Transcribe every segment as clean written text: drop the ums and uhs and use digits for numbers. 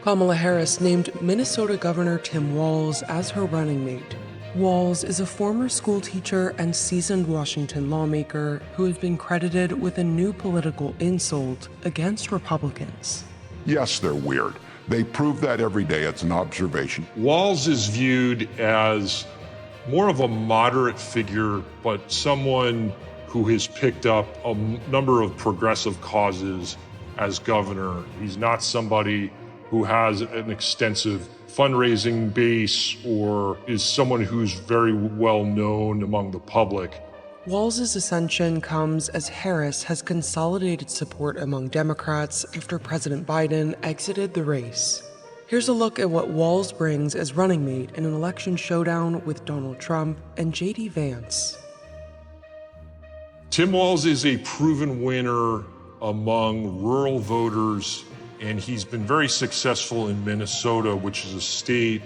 Kamala Harris named Minnesota Governor Tim Walz as her running mate. Walz is a former school teacher and seasoned Washington lawmaker who has been credited with a new political insult against Republicans. Yes, they're weird. They prove that every day. It's an observation. Walz is viewed as more of a moderate figure, but someone who has picked up a number of progressive causes as governor. He's not somebody who has an extensive fundraising base or is someone who's very well known among the public. Walz's ascension comes as Harris has consolidated support among Democrats after President Biden exited the race. Here's a look at what Walz brings as running mate in an election showdown with Donald Trump and J.D. Vance. Tim Walz is a proven winner among rural voters, and he's been very successful in Minnesota, which is a state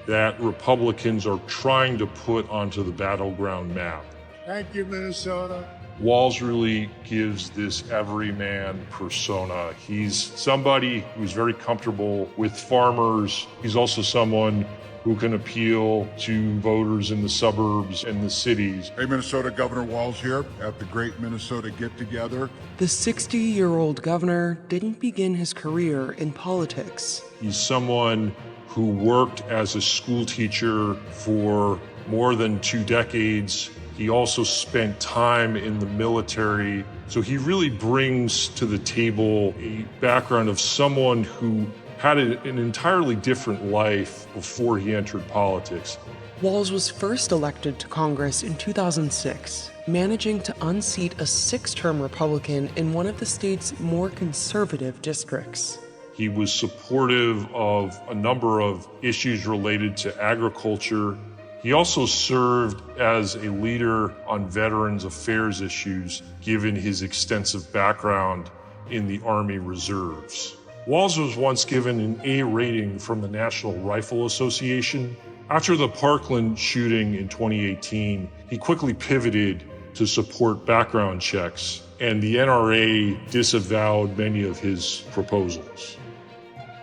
that Republicans are trying to put onto the battleground map. Thank you, Minnesota. Walz really gives this everyman persona. He's somebody who's very comfortable with farmers. He's also someone who can appeal to voters in the suburbs and the cities. Hey, Minnesota Governor Walz here at the Great Minnesota Get-Together. The 60-year-old governor didn't begin his career in politics. He's someone who worked as a school teacher for more than 2 decades. He also spent time in the military. So he really brings to the table a background of someone who had an entirely different life before he entered politics. Walz was first elected to Congress in 2006, managing to unseat a 6-term Republican in one of the state's more conservative districts. He was supportive of a number of issues related to agriculture. He also served as a leader on Veterans Affairs issues, given his extensive background in the Army Reserves. Walz was once given an A rating from the National Rifle Association. After the Parkland shooting in 2018, he quickly pivoted to support background checks, and the NRA disavowed many of his proposals.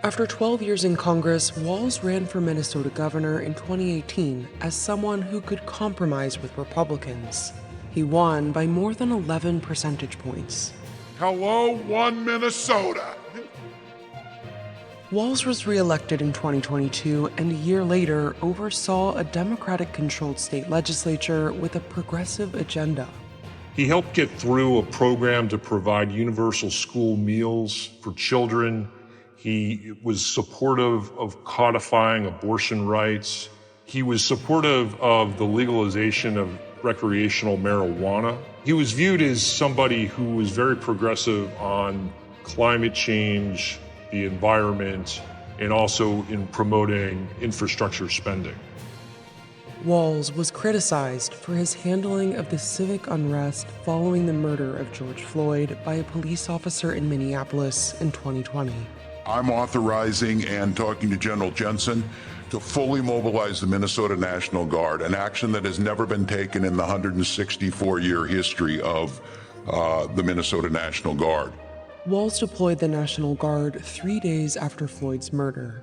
After 12 years in Congress, Walz ran for Minnesota governor in 2018 as someone who could compromise with Republicans. He won by more than 11 percentage points. Hello, one Minnesota. Walz was re-elected in 2022 and a year later oversaw a Democratic-controlled state legislature with a progressive agenda. He helped get through a program to provide universal school meals for children. He was supportive of codifying abortion rights. He was supportive of the legalization of recreational marijuana. He was viewed as somebody who was very progressive on climate change, the environment, and also in promoting infrastructure spending. Walz was criticized for his handling of the civic unrest following the murder of George Floyd by a police officer in Minneapolis in 2020. I'm authorizing and talking to General Jensen to fully mobilize the Minnesota National Guard, an action that has never been taken in the 164-year history of the Minnesota National Guard. Walz deployed the National Guard 3 days after Floyd's murder.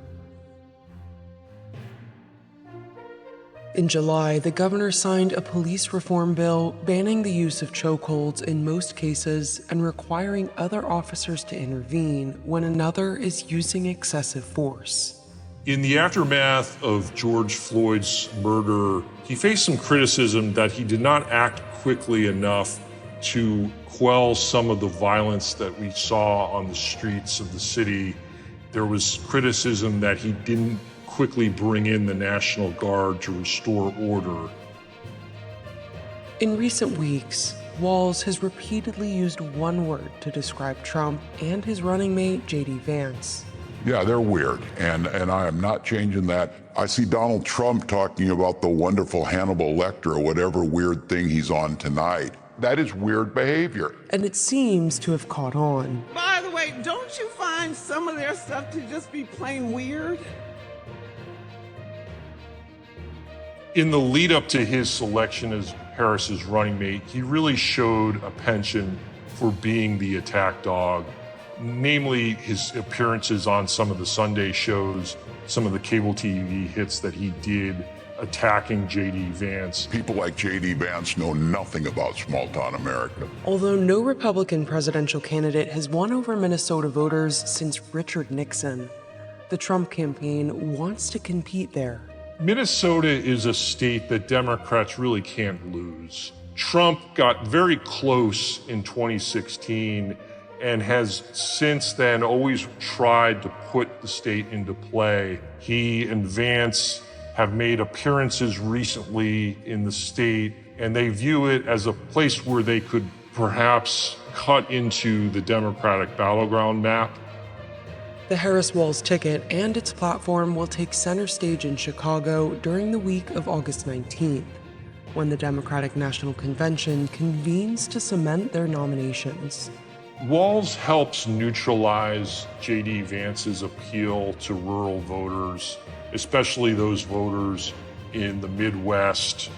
In July, the governor signed a police reform bill banning the use of chokeholds in most cases and requiring other officers to intervene when another is using excessive force. In the aftermath of George Floyd's murder, he faced some criticism that he did not act quickly enough to quell some of the violence that we saw on the streets of the city. There was criticism that he didn't quickly bring in the National Guard to restore order. In recent weeks, Walz has repeatedly used one word to describe Trump and his running mate, J.D. Vance. Yeah, they're weird, and I am not changing that. I see Donald Trump talking about the wonderful Hannibal Lecter or whatever weird thing he's on tonight. That is weird behavior. And it seems to have caught on. By the way, don't you find some of their stuff to just be plain weird? In the lead up to his selection as Harris's running mate, he really showed a penchant for being the attack dog. namely his appearances on some of the Sunday shows, some of the cable TV hits that he did attacking J.D. Vance. People like J.D. Vance know nothing about small-town America. Although no Republican presidential candidate has won over Minnesota voters since Richard Nixon, the Trump campaign wants to compete there. Minnesota is a state that Democrats really can't lose. Trump got very close in 2016 and has since then always tried to put the state into play. He and Vance have made appearances recently in the state, and they view it as a place where they could perhaps cut into the Democratic battleground map. The Harris-Walz ticket and its platform will take center stage in Chicago during the week of August 19th, when the Democratic National Convention convenes to cement their nominations. Walz helps neutralize J.D. Vance's appeal to rural voters, especially those voters in the Midwest,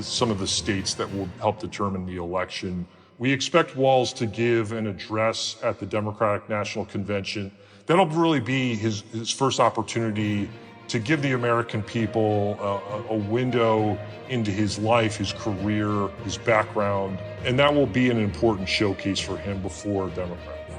some of the states that will help determine the election. We expect Walz to give an address at the Democratic National Convention. That'll really be his first opportunity to give the American people a window into his life, his career, his background, and that will be an important showcase for him before Democrats.